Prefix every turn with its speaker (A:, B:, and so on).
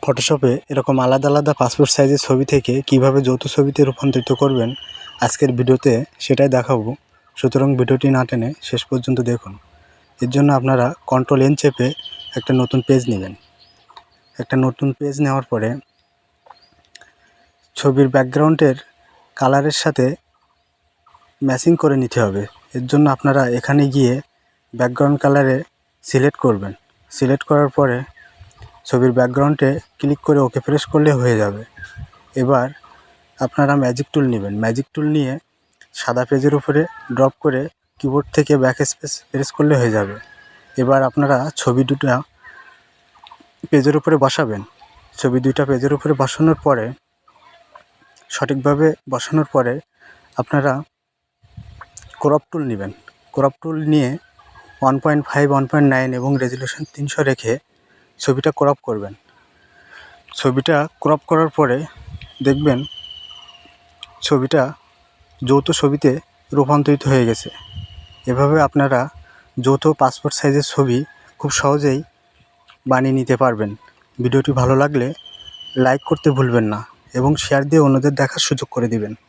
A: ফটোশপে এরকম আলাদা আলাদা পাসপোর্ট সাইজের ছবি থেকে কিভাবে যৌথ ছবিতে রূপান্তরিত করবেন আজকের ভিডিওতে সেটাই দেখাবো। সুতরাং ভিডিওটি না টেনে শেষ পর্যন্ত দেখুন। এর জন্য আপনারা কন্ট্রোল-N চেপে একটা নতুন পেজ নেবেন। একটা নতুন পেজ নেওয়ার পরে ছবির ব্যাকগ্রাউন্ডের কালারের সাথে ম্যাচিং করে নিতে হবে। এর জন্য আপনারা এখানে গিয়ে ব্যাকগ্রাউন্ড কালারে সিলেক্ট করবেন। সিলেক্ট করার পরে ছবির ব্যাকগ্রাউন্ডে ক্লিক করে ওকে প্রেস করলে হয়ে যাবে। এবার আপনারা ম্যাজিক টুল নেবেন। ম্যাজিক টুল নিয়ে সাদা পেজের উপরে ড্রপ করে কিবোর্ড থেকে ব্যাক স্পেস প্রেস করলে হয়ে যাবে। এবার আপনারা ছবি দুটো পেজের উপরে বসাবেন। ছবি দুইটা পেজের উপরে বসানোর পরে সঠিকভাবে বসানোর পরে আপনারা ক্রপ টুল নেবেন। ক্রপ টুল নিয়ে 1.5, 1.9 এবং রেজুলেশন 300 রেখে ছবিটা ক্রপ করবেন। ছবিটা ক্রপ করার পরে দেখবেন ছবিটা যৌথ ছবিতে রূপান্তরিত হয়ে গেছে। এভাবে আপনারা যৌথ পাসপোর্ট সাইজের ছবি খুব সহজেই বানিয়ে নিতে পারবেন। ভিডিওটি ভালো লাগলে লাইক করতে ভুলবেন না এবং শেয়ার দিয়ে অন্যদের দেখার সুযোগ করে দিবেন।